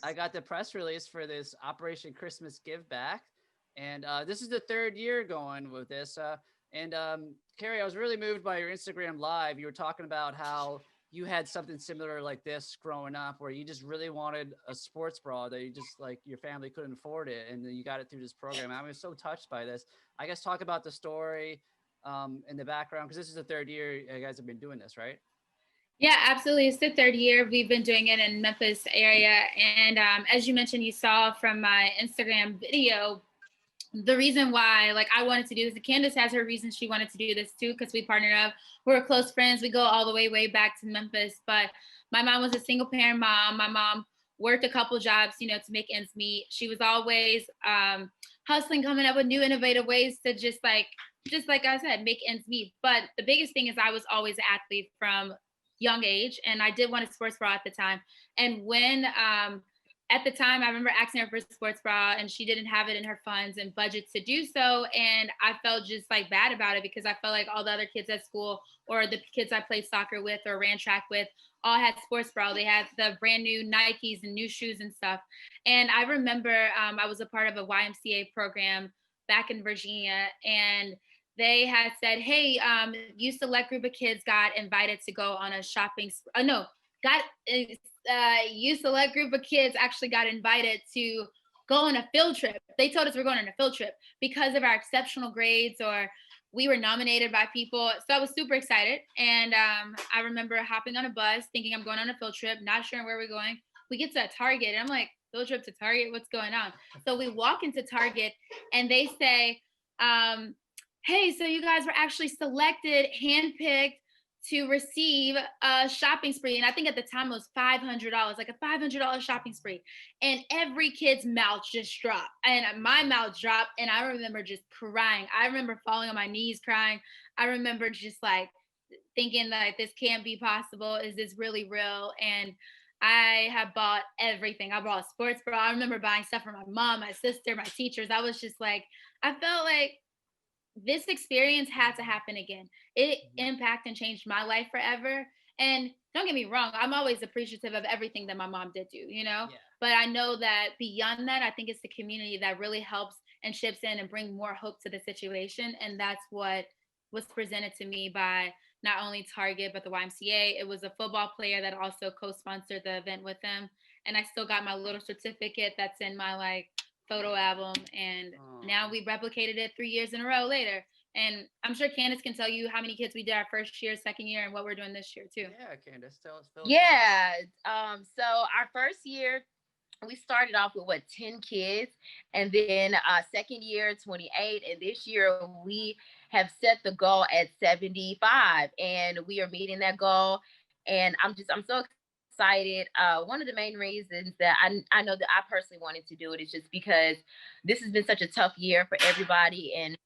I got the press release for this Operation Christmas Give Back, and this is the third year going with this. And Carrie, I was really moved by your Instagram live. You were talking about how you had something similar like this growing up, where you just really wanted a sports bra that you just like your family couldn't afford it, and then you got it through this program. I was so touched by this. I guess talk about the story in the background because this is the third year you guys have been doing this, right? Yeah, absolutely. It's the third year we've been doing it in Memphis area. And as you mentioned, you saw from my Instagram video, the reason why like I wanted to do this, and Candace has her reasons she wanted to do this too, because we partnered up. We're close friends. We go all the way back to Memphis. But my mom was a single parent mom. My mom worked a couple jobs, to make ends meet. She was always hustling, coming up with new innovative ways to just like I said, make ends meet. But the biggest thing is I was always an athlete from young age, and I did want a sports bra at the time. And when at the time, I remember asking her for a sports bra, and she didn't have it in her funds and budget to do so. And I felt just like bad about it because I felt like all the other kids at school or the kids I played soccer with or ran track with all had sports bra. They had the brand new Nikes and new shoes and stuff. And I remember I was a part of a YMCA program back in Virginia, and they had said, "Hey, you select group of kids got invited to go on a shopping. No, got you select group of kids actually got invited to go on a field trip. They told us we're going on a field trip because of our exceptional grades, or we were nominated by people. So I was super excited, and I remember hopping on a bus, thinking I'm going on a field trip, not sure where we're going. We get to a Target, and I'm like, field trip to Target? What's going on? So we walk into Target, and they say, hey, so you guys were actually selected, handpicked to receive a shopping spree. And I think at the time it was $500, like a $500 shopping spree. And every kid's mouth just dropped. And my mouth dropped. And I remember just crying. I remember falling on my knees crying. I remember just like thinking like this can't be possible. Is this really real? And I have bought everything. I bought a sports bra. I remember buying stuff for my mom, my sister, my teachers. I was just like, I felt like this experience had to happen again. It impacted and changed my life forever. And don't get me wrong, I'm always appreciative of everything that my mom did do. Yeah. But I know that beyond that, I think it's the community that really helps and chips in and bring more hope to the situation. And that's what was presented to me by not only Target, but the YMCA. It was a football player that also co-sponsored the event with them. And I still got my little certificate that's in my like photo album. And now Oh. we replicated it 3 years in a row later. And I'm sure Candace can tell you how many kids we did our first year, second year, and what we're doing this year too. Yeah, Candace, tell us, fill us in. Yeah. So our first year, we started off with what, 10 kids, and then second year 28, and this year we have set the goal at 75, and we are meeting that goal. And I'm so excited. One of the main reasons that I know that I personally wanted to do it is just because this has been such a tough year for everybody, and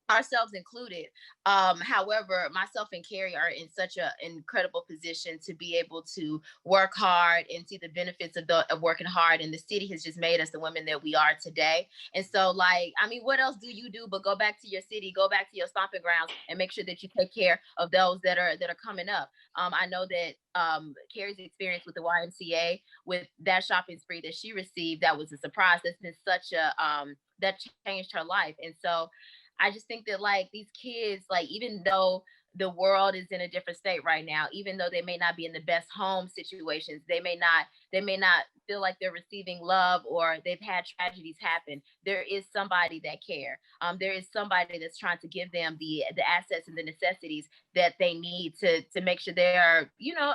ourselves included. However, myself and Carrie are in such an incredible position to be able to work hard and see the benefits of working hard. And the city has just made us the women that we are today. And so, like, I mean, what else do you do but go back to your city, go back to your stomping grounds, and make sure that you take care of those that are coming up. I know that Carrie's experience with the YMCA, with that shopping spree that she received, that was a surprise. That's been such a that changed her life. And so I just think that like these kids, like even though the world is in a different state right now, even though they may not be in the best home situations, they may not feel like they're receiving love, or they've had tragedies happen. There is somebody that care. There is somebody that's trying to give them the assets and the necessities that they need to make sure they are,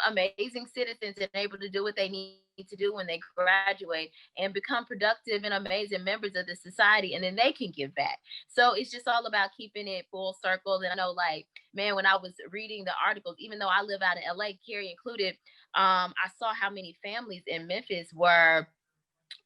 amazing citizens and able to do what they need to do when they graduate and become productive and amazing members of the society, and then they can give back. So it's just all about keeping it full circle. And I know, like, man, when I was reading the articles, even though I live out in LA, Carrie included, I saw how many families in Memphis were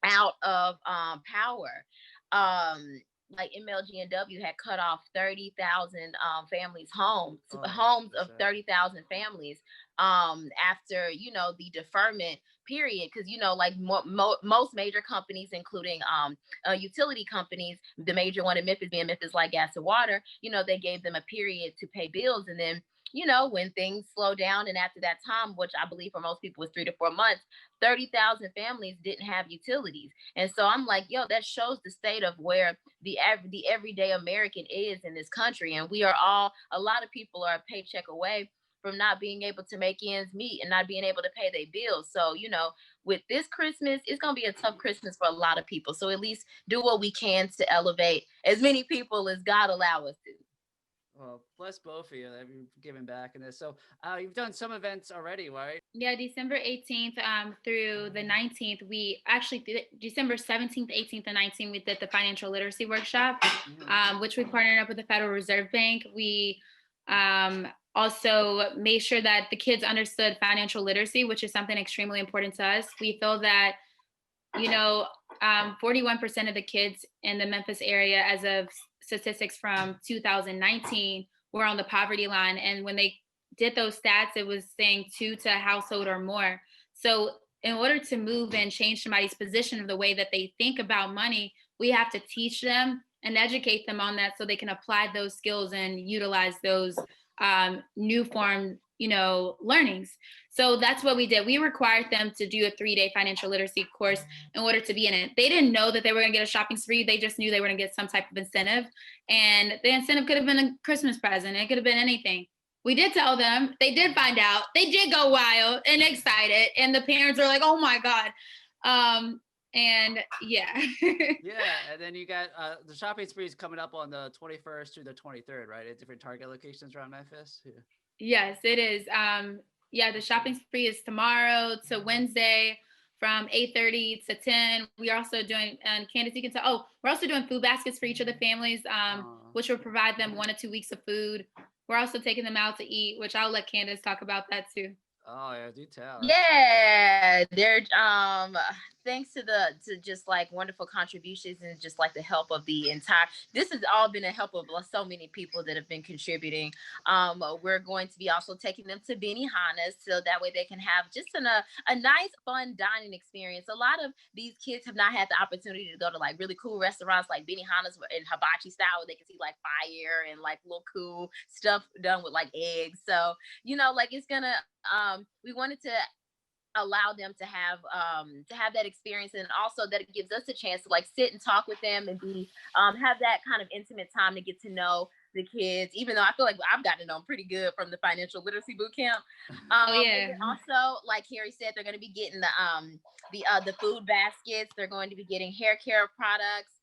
out of power. Like MLGNW had cut off 30,000 families Oh, homes so of sad. 30,000 families after the deferment period, because like most major companies, including utility companies, the major one in Memphis being Memphis Light, Gas and Water, they gave them a period to pay bills, and then when things slow down, and after that time, which I believe for most people was 3 to 4 months, 30,000 families didn't have utilities. And so I'm like, yo, that shows the state of where the everyday American is in this country. And we are all, a lot of people are a paycheck away from not being able to make ends meet and not being able to pay their bills. So, with this Christmas, it's going to be a tough Christmas for a lot of people. So at least do what we can to elevate as many people as God allow us to. Well, bless both of you that you've given back in this. So you've done some events already, right? Yeah, December 18th through the 19th, we actually did December 17th, 18th, and 19th, we did the financial literacy workshop, which we partnered up with the Federal Reserve Bank. We also made sure that the kids understood financial literacy, which is something extremely important to us. We feel that, 41% of the kids in the Memphis area, as of statistics from 2019, were on the poverty line. And when they did those stats, it was saying 2 to a household or more. So in order to move and change somebody's position of the way that they think about money, we have to teach them and educate them on that so they can apply those skills and utilize those new form, learnings. So that's what we did. We required them to do a 3-day financial literacy course in order to be in it. They didn't know that they were going to get a shopping spree. They just knew they were going to get some type of incentive. And the incentive could have been a Christmas present. It could have been anything. We did tell them. They did find out. They did go wild and excited. And the parents were like, oh my God. And yeah. Yeah, and then you got the shopping spree is coming up on the 21st through the 23rd, right? At different Target locations around Memphis. Yeah. Yes, it is. The shopping spree is tomorrow to Wednesday from 8:30 to 10. We are also doing, and Candace, you can tell, we're also doing food baskets for each of the families, which will provide them 1 to 2 weeks of food. We're also taking them out to eat, which I'll let Candace talk about that too. Oh yeah, do tell. Yeah, they're thanks to just like wonderful contributions and just like the help of the entire. This has all been a help of so many people that have been contributing. We're going to be also taking them to Benihana's so that way they can have just a nice, fun dining experience. A lot of these kids have not had the opportunity to go to like really cool restaurants like Benihana's in hibachi style, where they can see like fire and like little cool stuff done with like eggs. So like it's gonna. We wanted to allow them to have that experience, and also that it gives us a chance to like sit and talk with them and be have that kind of intimate time to get to know the kids, even though I feel like I've gotten to know them pretty good from the financial literacy boot camp. And also, like Carrie said, they're going to be getting the food baskets. They're going to be getting hair care products.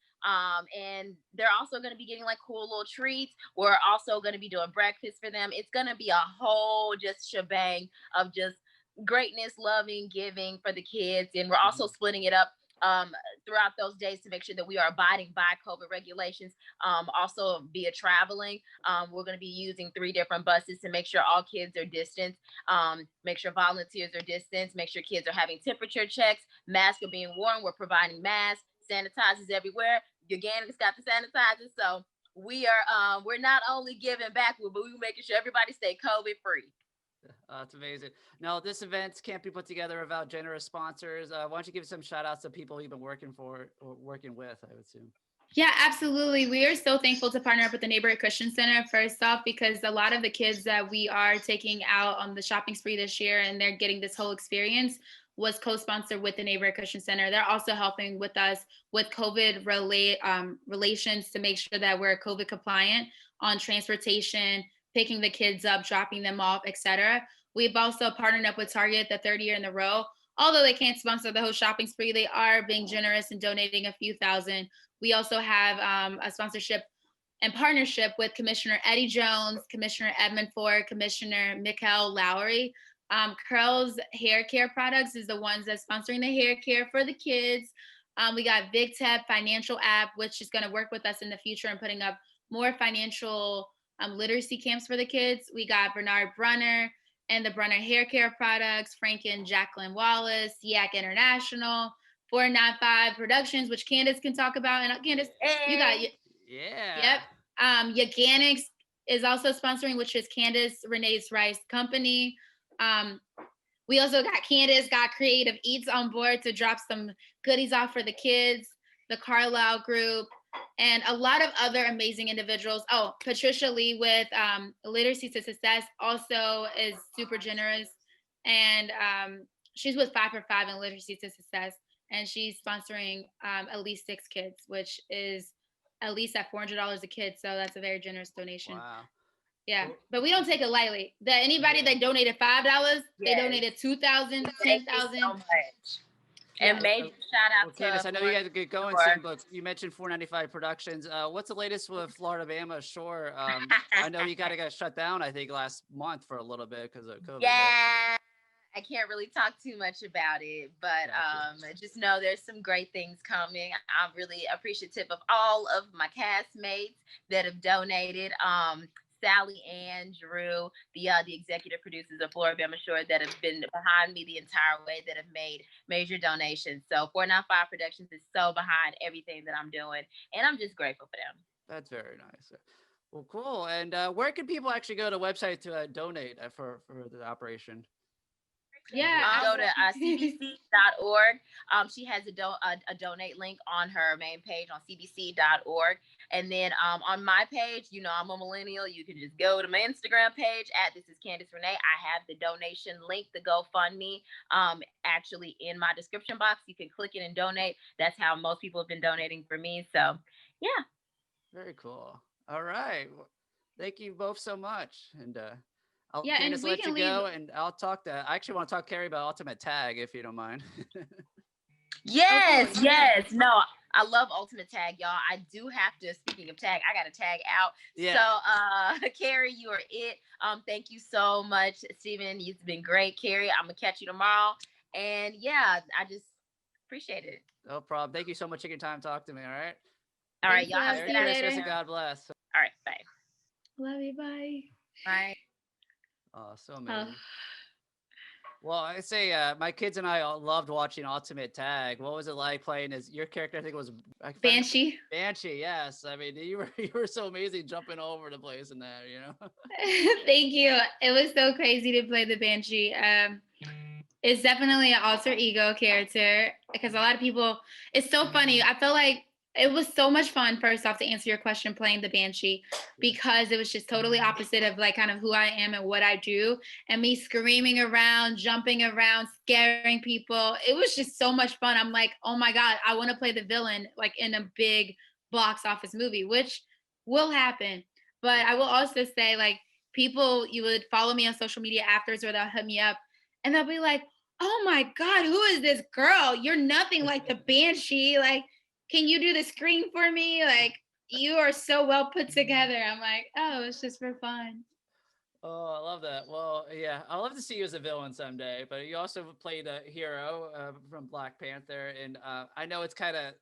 And they're also going to be getting like cool little treats. We're also going to be doing breakfast for them. It's going to be a whole just shebang of just greatness, loving, giving for the kids. And we're also splitting it up throughout those days to make sure that we are abiding by COVID regulations. Also via traveling, we're going to be using 3 different buses to make sure all kids are distanced, make sure volunteers are distanced, make sure kids are having temperature checks, masks are being worn. We're providing masks, sanitizers everywhere. Organic's got the sanitizer. So we are we're not only giving back, but we're making sure everybody stay COVID free. It's amazing. No, this event can't be put together without generous sponsors. Why don't you give some shout outs to people you've been working with, I would assume. Yeah, absolutely. We are so thankful to partner up with the Neighborhood Christian Center, first off, because a lot of the kids that we are taking out on the shopping spree this year and they're getting this whole experience was co-sponsored with the Neighborhood Christian Center. They're also helping with us with COVID relations to make sure that we're COVID compliant on transportation, picking the kids up, dropping them off, etc. We've also partnered up with Target the 3rd year in a row. Although they can't sponsor the whole shopping spree, they are being generous and donating a few thousand. We also have a sponsorship and partnership with Commissioner Eddie Jones, Commissioner Edmund Ford, Commissioner Mikhail Lowry. Curl's Hair Care Products is the ones that's sponsoring the hair care for the kids. We got Big Tep Financial App, which is going to work with us in the future and putting up more financial literacy camps for the kids. We got Bernard Brunner and the Brunner Hair Care Products, Frank and Jacqueline Wallace, Yak International, 495 Productions, which Candace can talk about. And Candace, you got it. Yeah. Yep. Yaganics is also sponsoring, which is Candace Renee Rice company. We also got Candace got Creative Eats on board to drop some goodies off for the kids. The Carlisle Group, and a lot of other amazing individuals. Oh, Patricia Lee with Literacy to Success also is super generous. And she's with 5 for 5 in Literacy to Success. And she's sponsoring at least 6 kids, which is at least at $400 a kid. So that's a very generous donation. Wow. Yeah, Cool. but we don't take it lightly. That anybody that donated $5, they donated $2,000, $10,000. So much. Yeah. And major shout out to Candace, I know you guys get going Shore. soon, but you mentioned 495 Productions. What's the latest with Floribama Shore? I know you got shut down, I think, last month for a little bit because of COVID. Yeah. Right? I can't really talk too much about it, but just know there's some great things coming. I'm really appreciative of all of my castmates that have donated. Sally Ann, Drew, the executive producers of Floribama Shore that have been behind me the entire way, that have made major donations. So 495 Productions is so behind everything that I'm doing, and I'm just grateful for them. That's very nice. Well, cool. And where can people actually go to the website to donate for the operation? Yeah, go to cbc.org. She has a donate link on her main page on cbc.org. And then on my page, I'm a millennial. You can just go to my Instagram page at This Is Candace Renee. I have the donation link, the GoFundMe, actually in my description box. You can click it and donate. That's how most people have been donating for me. So, yeah. Very cool. All right. Well, thank you both so much. And I'll and we let can you go, and I'll talk to. I actually want to talk Carrie about Ultimate Tag, if you don't mind. Yes, yes. No, I love Ultimate Tag, y'all. I do have to. Speaking of tag, I got to tag out. Yeah. So, Carrie, you are it. Thank you so much, Steven. You've been great, Carrie. I'm gonna catch you tomorrow. And yeah, I just appreciate it. No problem. Thank you so much for taking time to talk to me. All right. All right, y'all. Have a good afternoon. God bless. All right, bye. Love you. Bye. Bye. Oh, so amazing. Well, I say my kids and I all loved watching Ultimate Tag. What was it like playing as your character? I think it was Banshee. Banshee, yes. I mean, you were so amazing jumping over the place in that, Thank you. It was so crazy to play the Banshee. It's definitely an alter ego character because a lot of people. It's so funny. I feel like it was so much fun, first off, to answer your question, playing the Banshee, because it was just totally opposite of like kind of who I am and what I do, and me screaming around, jumping around, scaring people. It was just so much fun. I'm like, oh my God, I want to play the villain like in a big box office movie, which will happen. But I will also say, like, people, you would follow me on social media afterwards, or they'll hit me up and they'll be like, oh my God, who is this girl? You're nothing like the Banshee. Like, can you do the scream for me? Like, you are so well put together. I'm like, oh, it's just for fun. Oh, I love that. Well, yeah, I'd love to see you as a villain someday, but you also played a hero from Black Panther. And I know it's kind of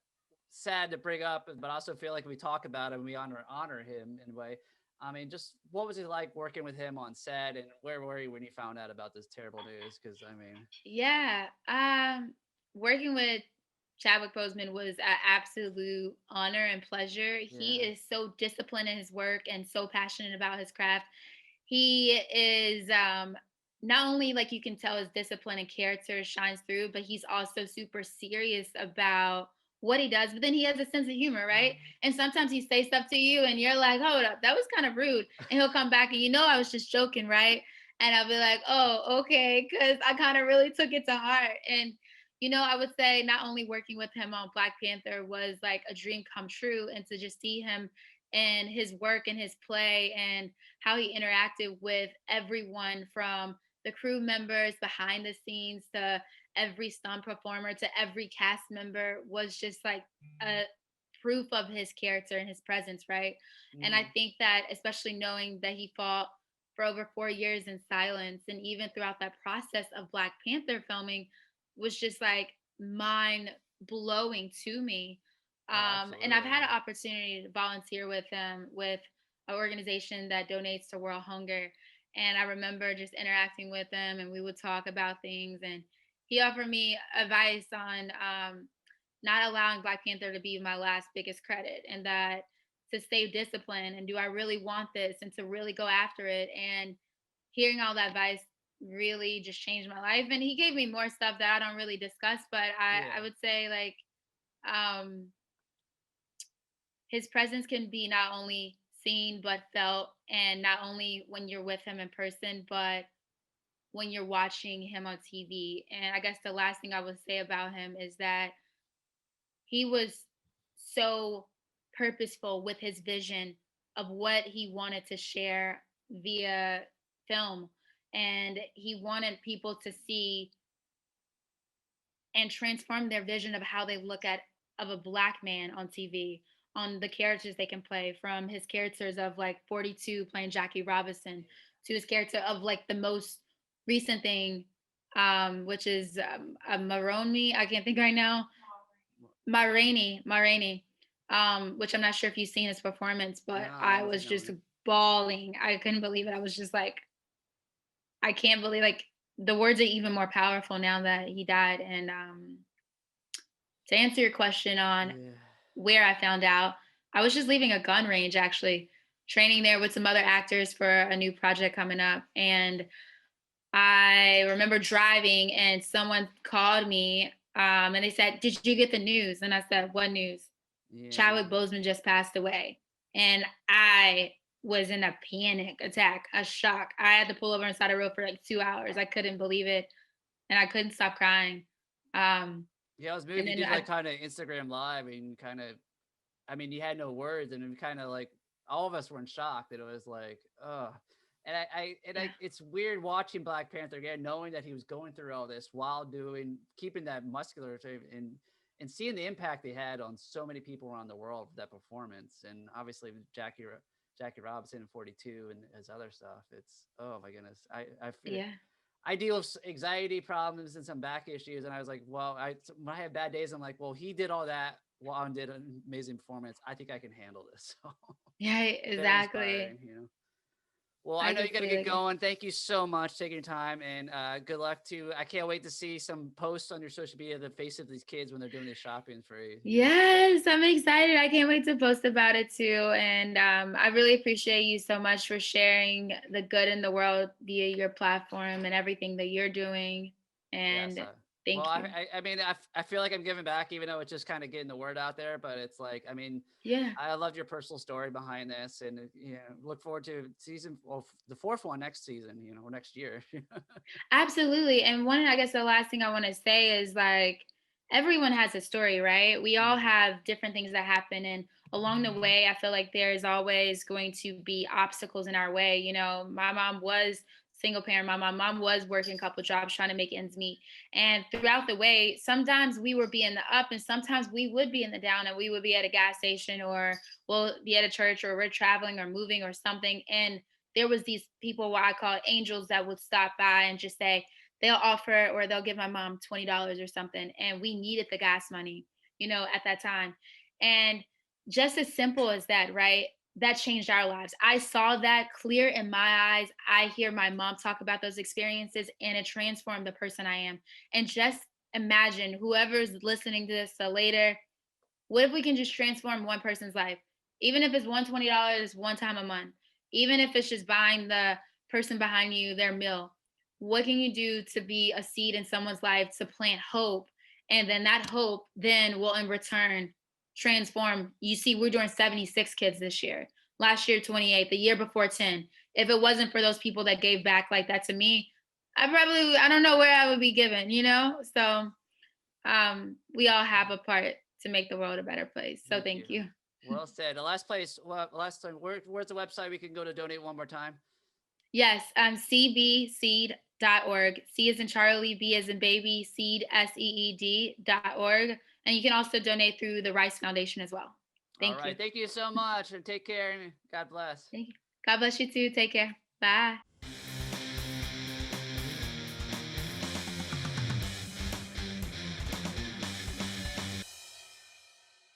sad to bring up, but I also feel like we talk about him, we honor him in a way. I mean, just what was it like working with him on set, and where were you when you found out about this terrible news? Because I mean, yeah, working with Chadwick Boseman was an absolute honor and pleasure. Yeah. He is so disciplined in his work and so passionate about his craft. He is not only, like, you can tell his discipline and character shines through, but he's also super serious about what he does. But then he has a sense of humor, right? And sometimes he says stuff to you and you're like, hold up, that was kind of rude. And he'll come back and I was just joking, right? And I'll be like, oh, okay, because I kind of really took it to heart. And I would say not only working with him on Black Panther was like a dream come true, and to just see him and his work and his play and how he interacted with everyone, from the crew members behind the scenes to every stunt performer to every cast member, was just like a proof of his character and his presence, right? Mm. And I think that, especially knowing that he fought for over 4 years in silence, and even throughout that process of Black Panther filming, was just like mind blowing to me. And I've had an opportunity to volunteer with him with an organization that donates to World Hunger. And I remember just interacting with him, and we would talk about things, and he offered me advice on not allowing Black Panther to be my last biggest credit, and that to stay disciplined, and do I really want this, and to really go after it. And hearing all that advice really just changed my life. And he gave me more stuff that I don't really discuss, but I would say, like, his presence can be not only seen but felt, and not only when you're with him in person, but when you're watching him on TV. And I guess the last thing I would say about him is that he was so purposeful with his vision of what he wanted to share via film. And he wanted people to see and transform their vision of how they look at of a black man on TV, on the characters they can play, from his characters of like 42 playing Jackie Robinson to his character of like the most recent thing, which is a Maroney. I can't think right now. Ma Rainey, which I'm not sure if you've seen his performance, but No, I I don't was think just no. bawling. I couldn't believe it. I was just like, I can't believe, like, the words are even more powerful now that he died. And to answer your question on Yeah. where I found out, I was just leaving a gun range actually, training there with some other actors for a new project coming up. And I remember driving and someone called me and they said, "Did you get the news?" And I said, "What news?" Yeah. "Chadwick Boseman just passed away." And I was in a panic attack, a shock. I had to pull over inside the road for like 2 hours. I couldn't believe it. And I couldn't stop crying. Um, Yeah, I was moved. and You then did like kind of Instagram live and kind of, I mean, you had no words and it kind of like all of us were in shock that it was like, and it's weird watching Black Panther again, knowing that he was going through all this while keeping that muscular shape and seeing the impact they had on so many people around the world for that performance. And obviously Jackie Robinson in 42 and his other stuff. It's, oh my goodness. I feel, yeah. I deal with anxiety problems and some back issues. And I was like, well, when I have bad days, I'm like, well, he did all that while did an amazing performance. I think I can handle this. So Yeah, very exactly. inspiring, you know. Well, I I know you got to get completely get. going. Thank you so much taking your time and good luck to. I can't wait to see some posts on your social media, the face of these kids when they're doing their shopping for you. Yes, I'm excited. I can't wait to post about it too. And I really appreciate you so much for sharing the good in the world via your platform and everything that you're doing. Yes. And Well, thank you. I mean, I feel like I'm giving back, even though it's just kind of getting the word out there. But it's like, I mean, Yeah. I love your personal story behind this, and look forward to the fourth one next season, or next year. Absolutely. And one, I guess the last thing I want to say is like everyone has a story, right? We all Mhm. have different things that happen. And along the way, I feel like there's always going to be obstacles in our way. My mom was single parent. My mom was working a couple jobs trying to make ends meet. And throughout the way, sometimes we would be in the up and sometimes we would be in the down, and we would be at a gas station or we'll be at a church or we're traveling or moving or something. And there was these people, what I call angels, that would stop by and just say they'll offer or they'll give my mom $20 or something, and we needed the gas money, at that time. And just as simple as that, right? That changed our lives. I saw that clear in my eyes. I hear my mom talk about those experiences, and it transformed the person I am. And just imagine whoever's listening to this later, what if we can just transform one person's life? Even if it's $120 one time a month, even if it's just buying the person behind you their meal, what can you do to be a seed in someone's life to plant hope? And then that hope then will in return transform. You see, we're doing 76 kids this year. Last year, 28, the year before 10. If it wasn't for those people that gave back like that to me, I don't know where I would be given. So we all have a part to make the world a better place. So Thank you. thank you. Well said. The last place, last time, where's the website we can go to donate one more time? Yes, cbseed.org. C as in Charlie, B as in baby, seed, SEED.org. And you can also donate through the Rice Foundation as well. All Thank you. right. Thank you so much and take care and God bless. Thank you. God bless you too. Take care. Bye.